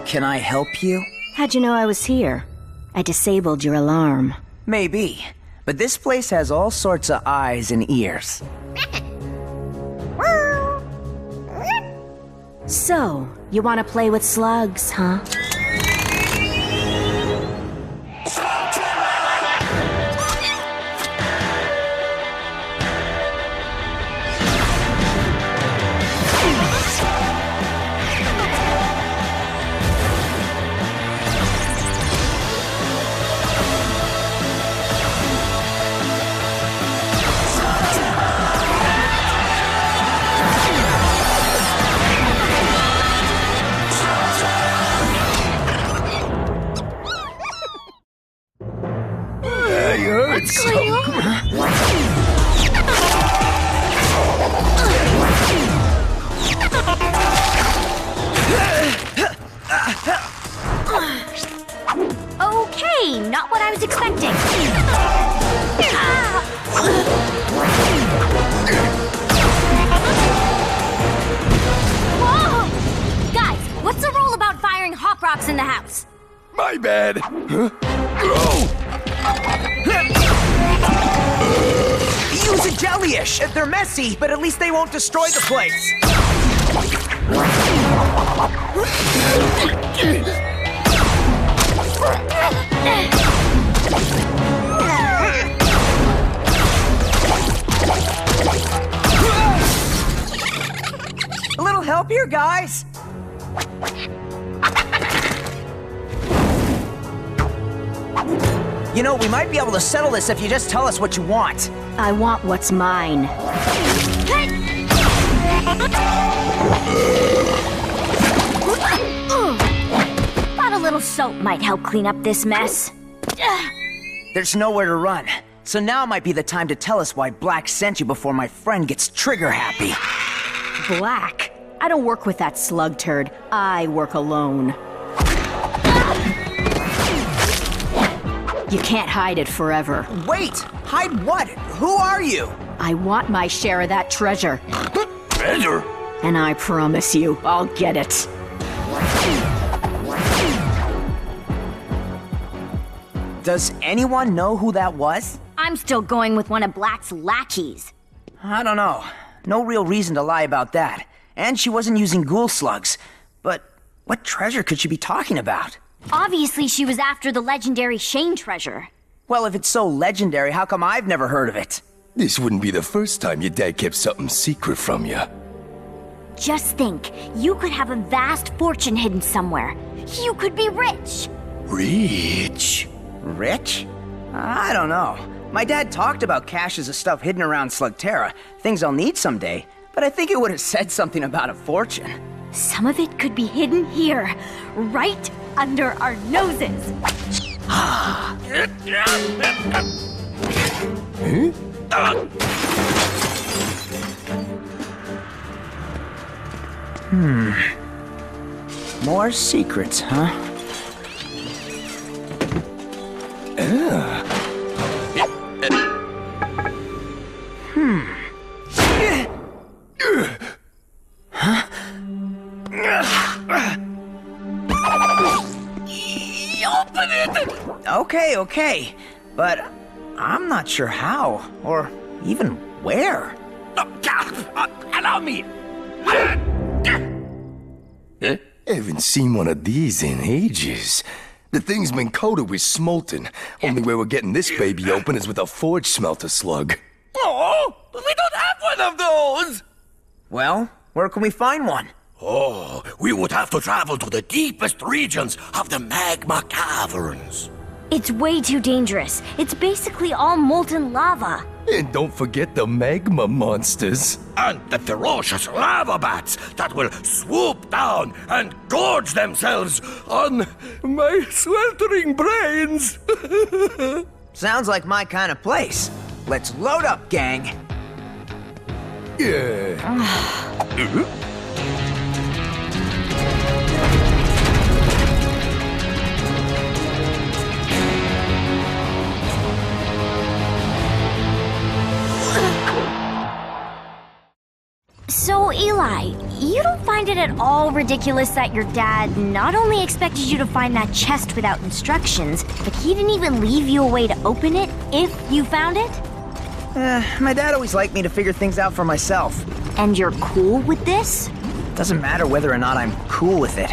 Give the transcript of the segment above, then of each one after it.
Can I help you? How'd you know I was here? I disabled your alarm. Maybe, but this place has all sorts of eyes and ears. So, you want to play with slugs, huh? What's going on? Okay, not what I was expecting. Whoa! Guys, what's the rule about firing hop rocks in the house? My bad. Huh? Use a jellyish. They're messy, but at least they won't destroy the place. A little help here, guys. You know, we might be able to settle this if you just tell us what you want. I want what's mine. Thought a little soap might help clean up this mess. There's nowhere to run. So now might be the time to tell us why Black sent you before my friend gets trigger happy. Black? I don't work with that slug turd. I work alone. You can't hide it forever. Wait! Hide what? Who are you? I want my share of that treasure. Treasure? And I promise you, I'll get it. Does anyone know who that was? I'm still going with one of Black's lackeys. I don't know. No real reason to lie about that. And she wasn't using ghoul slugs. But what treasure could she be talking about? Obviously, she was after the legendary Shane treasure. Well, if it's so legendary, how come I've never heard of it? This wouldn't be the first time your dad kept something secret from you. Just think, you could have a vast fortune hidden somewhere. You could be rich. Rich? Rich? I don't know. My dad talked about caches of stuff hidden around Slugterra, things I'll need someday, but I think it would have said something about a fortune. Some of it could be hidden here, right under our noses. Huh? More secrets, huh? Open it! Okay, but I'm not sure how, or even where. Allow me! Haven't seen one of these in ages. The thing's been coated with smolten. Only way we're getting this baby open is with a forge smelter slug. Oh, we don't have one of those! Well, where can we find one? Oh, we would have to travel to the deepest regions of the magma caverns. It's way too dangerous. It's basically all molten lava. And don't forget the magma monsters. And the ferocious lava bats that will swoop down and gorge themselves on my sweltering brains. Sounds like my kind of place. Let's load up, gang. Yeah. So, Eli, you don't find it at all ridiculous that your dad not only expected you to find that chest without instructions, but he didn't even leave you a way to open it if you found it? My dad always liked me to figure things out for myself. And you're cool with this? Doesn't matter whether or not I'm cool with it.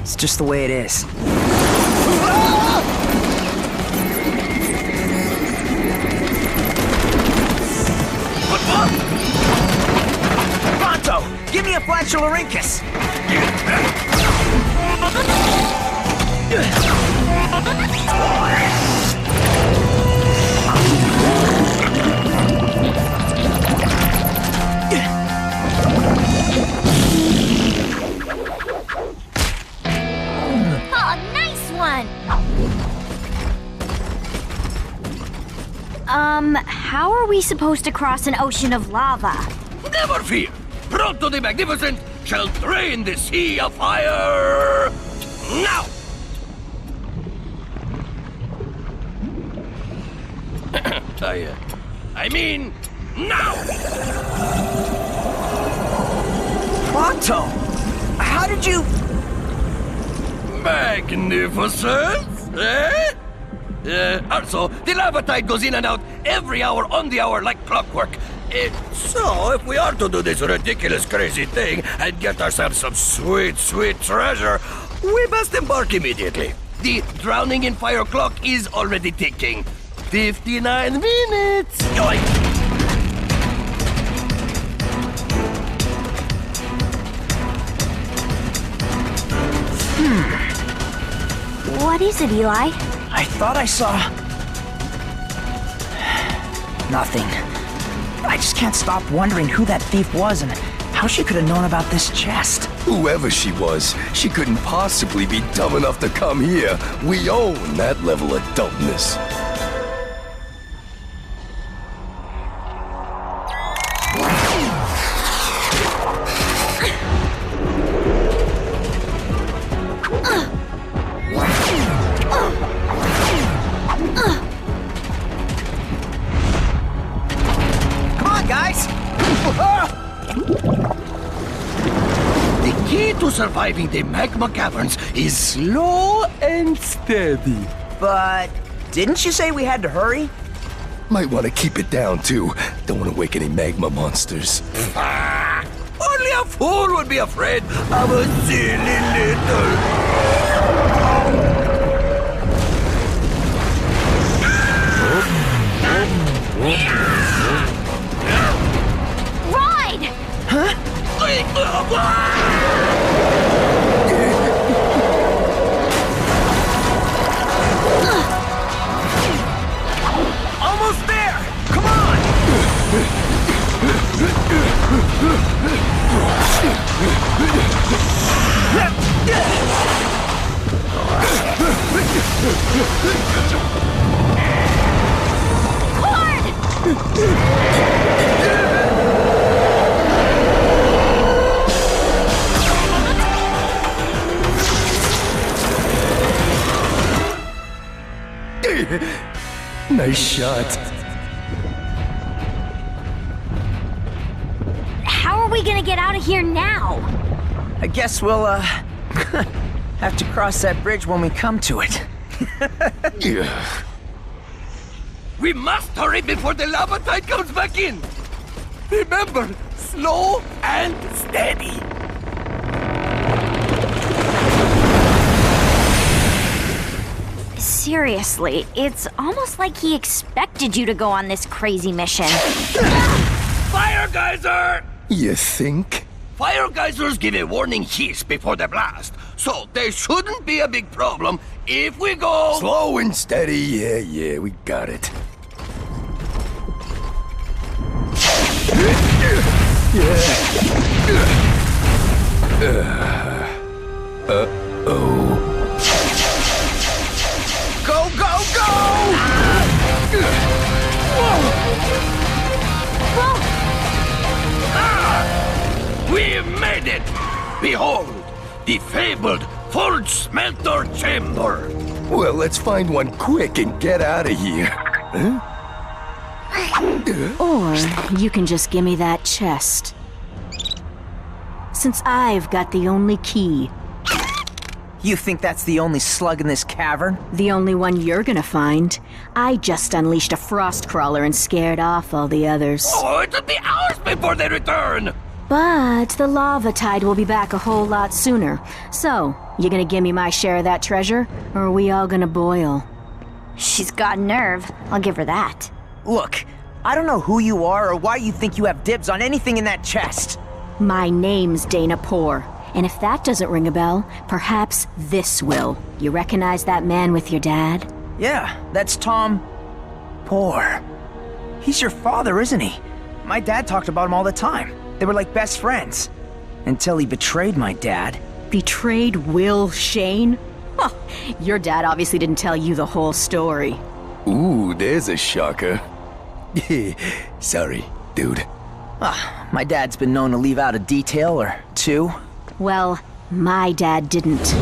It's just the way it is. Pronto! Give me a Flatularincus! Oh, nice one! How are we supposed to cross an ocean of lava? Never fear! Pronto the Magnificent shall drain the sea of fire now! I mean, now! Pronto! How did you... Magnificent, eh? Also, the lava tide goes in and out every hour on the hour like clockwork. So, if we are to do this ridiculous, crazy thing and get ourselves some sweet, sweet treasure, we must embark immediately. The drowning in fire clock is already ticking. 59 minutes. Yoink! What is it, Eli? I thought I saw... Nothing. I just can't stop wondering who that thief was and how she could have known about this chest. Whoever she was, she couldn't possibly be dumb enough to come here. We own that level of dumbness. Surviving the magma caverns is slow and steady. But didn't you say we had to hurry? Might want to keep it down, too. Don't want to wake any magma monsters. Only a fool would be afraid of a silly little... Ride! Huh? Almost there! Come on! Hard! Nice shot. How are we gonna get out of here now? I guess we'll, have to cross that bridge when we come to it. Yeah. We must hurry before the lava tide comes back in! Remember, slow and steady! seriously, it's almost like he expected you to go on this crazy mission. Fire geyser! You think? Fire geysers give a warning hiss before the blast, so they shouldn't be a big problem if we go... Slow and steady, yeah, we got it. Uh-oh. Go, go, go! We made it! Behold, the fabled forge smelter chamber! Well, let's find one quick and get out of here. Huh? Or you can just give me that chest. Since I've got the only key. You think that's the only slug in this cavern? The only one you're gonna find. I just unleashed a frost crawler and scared off all the others. Oh, it'll be hours before they return! But the lava tide will be back a whole lot sooner. So, you gonna give me my share of that treasure, or are we all gonna boil? She's got nerve. I'll give her that. Look, I don't know who you are or why you think you have dibs on anything in that chest. My name's Dana Poor, and if that doesn't ring a bell, perhaps this will. You recognize that man with your dad? Yeah, that's Tom Poor. He's your father, isn't he? My dad talked about him all the time. They were like best friends. Until he betrayed my dad. Betrayed Will Shane? Huh, your dad obviously didn't tell you the whole story. Ooh, there's a shocker. Sorry, dude. My dad's been known to leave out a detail or two. Well, my dad didn't.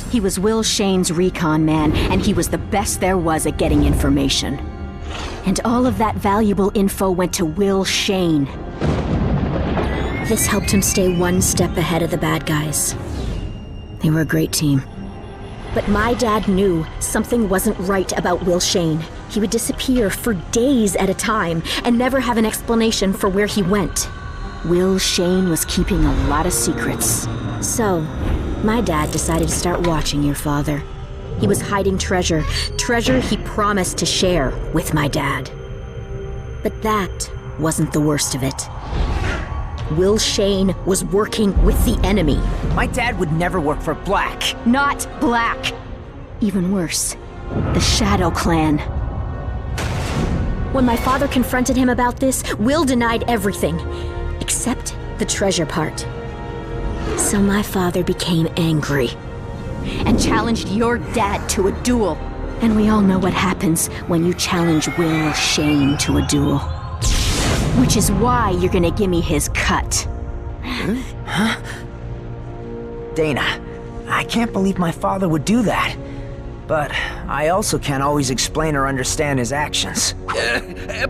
He was Will Shane's recon man, and he was the best there was at getting information. And all of that valuable info went to Will Shane. This helped him stay one step ahead of the bad guys. They were a great team. But my dad knew something wasn't right about Will Shane. He would disappear for days at a time and never have an explanation for where he went. Will Shane was keeping a lot of secrets. So, my dad decided to start watching your father. He was hiding treasure he promised to share with my dad. But that wasn't the worst of it. Will Shane was working with the enemy. My dad would never work for Black. Not Black. Even worse, the Shadow Clan. When my father confronted him about this, Will denied everything, except the treasure part. So my father became angry and challenged your dad to a duel. And we all know what happens when you challenge Will Shane to a duel. Which is why you're gonna give me his cut. Huh? Dana, I can't believe my father would do that. But I also can't always explain or understand his actions.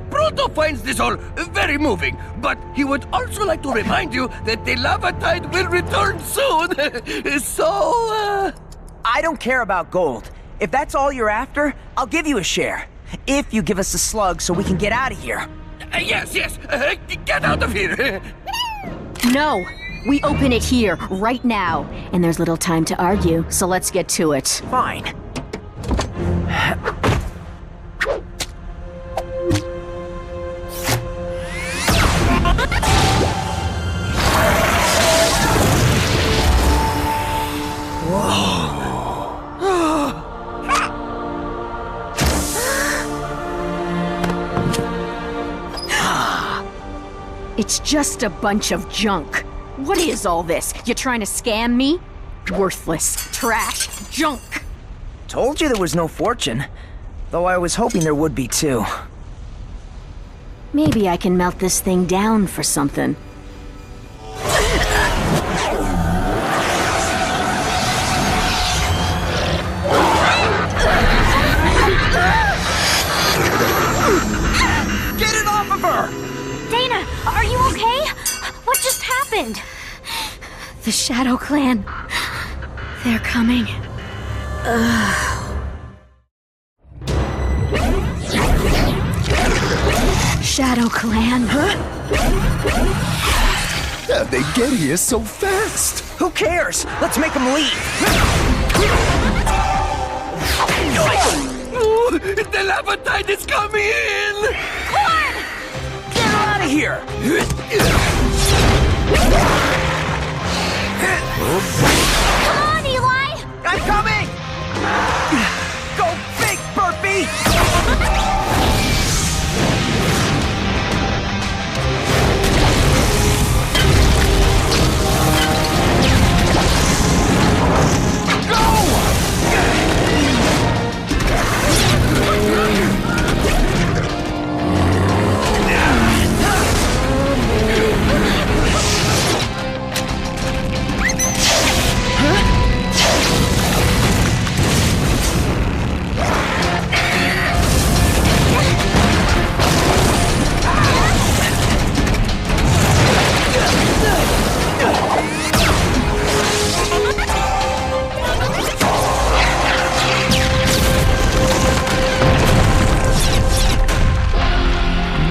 Proto finds this all very moving, but he would also like to remind you that the lava tide will return soon. So, I don't care about gold. If that's all you're after, I'll give you a share. If you give us the slug so we can get out of here. Yes, get out of here. No! We open it here, right now. And there's little time to argue, so let's get to it. Fine. It's just a bunch of junk. What is all this? You trying to scam me? Worthless, trash, junk. Told you there was no fortune. Though I was hoping there would be too. Maybe I can melt this thing down for something. Get it off of her! Dana, are you okay? What just happened? The Shadow Clan. They're coming. Shadow Clan? Huh? How'd they get here so fast? Who cares? Let's make them leave! Oh, the lava tide is coming in! Get her out of here! Come on, Eli! I'm coming! Go big, Burpee!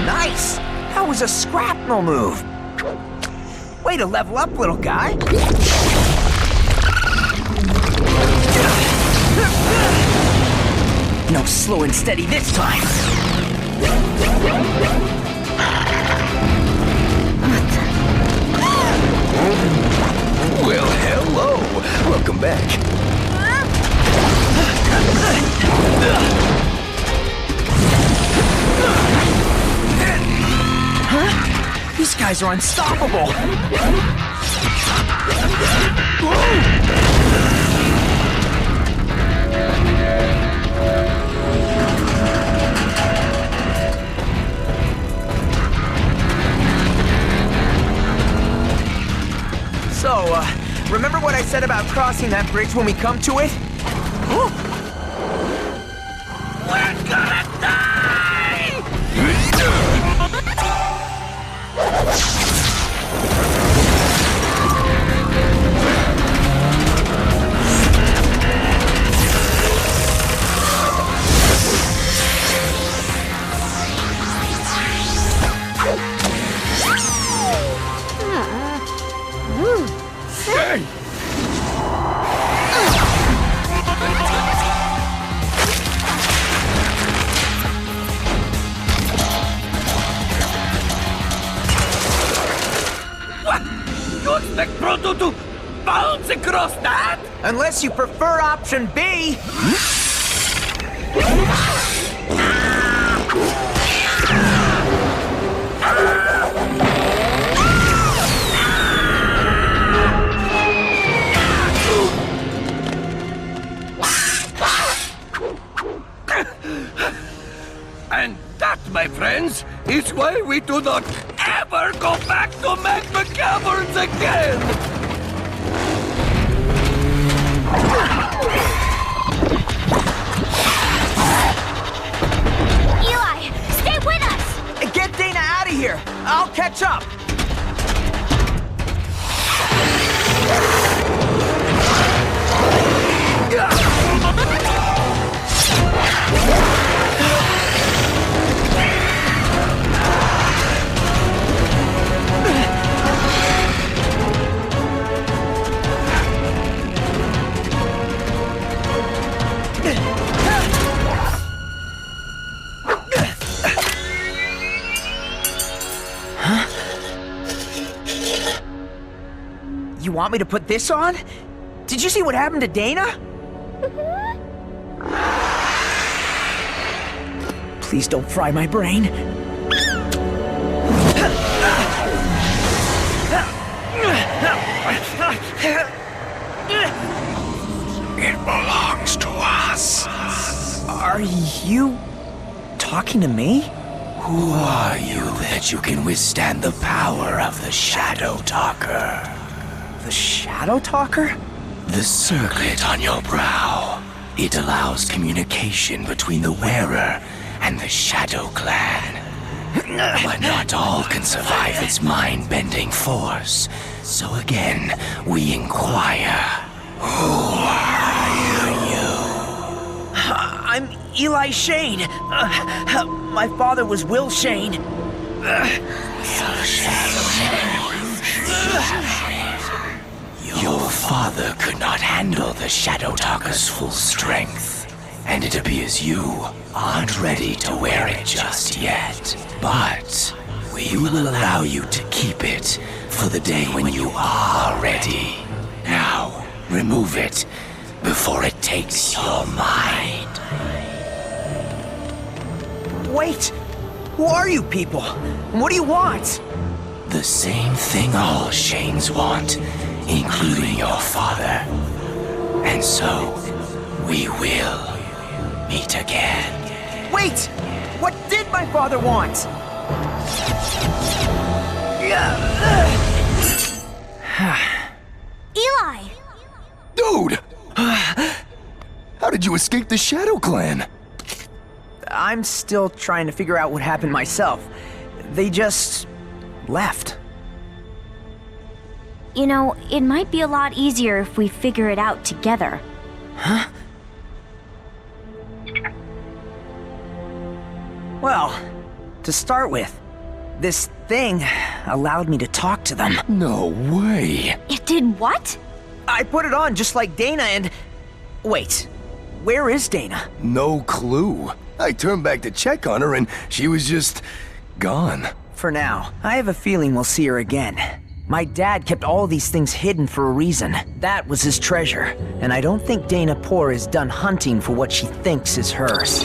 Nice! That was a scrapnel move. Way to level up, little guy. No slow and steady this time. Well, hello. Welcome back. Huh? These guys are unstoppable. So, remember what I said about crossing that bridge when we come to it? We're gonna die! Hey! What? You expect Proto to bounce across that? Unless you prefer option B. And that, my friends, is why we do not ever go back to magma caverns again! Eli, stay with us! Get Dana out of here. I'll catch up. You want me to put this on? Did you see what happened to Dana? Please don't fry my brain. It belongs to us. Are you talking to me? Who are you that you can withstand the power of the Shadow Talker? The Shadow Talker? The circlet on your brow. It allows communication between the wearer and the Shadow Clan. But not all can survive its mind-bending force. So again, we inquire. Who are you? I'm Eli Shane. My father was Will Shane. Your father could not handle the Shadow Talker's full strength. and it appears you aren't ready to wear it just yet. But we will allow you to keep it for the day when you are ready. Now, remove it before it takes your mind. Wait! Who are you people? What do you want? The same thing all Shanes want, including your father. And so, we will meet again. Wait! What did my father want? Eli! Dude! How did you escape the Shadow Clan? I'm still trying to figure out what happened myself. They just left. You know, it might be a lot easier if we figure it out together. Huh? Well, to start with, this thing allowed me to talk to them. No way! It did what? I put it on just like Dana and... Wait, where is Dana? No clue. I turned back to check on her and she was just... gone. For now, I have a feeling we'll see her again. My dad kept all these things hidden for a reason. That was his treasure, and I don't think Dana Poor is done hunting for what she thinks is hers.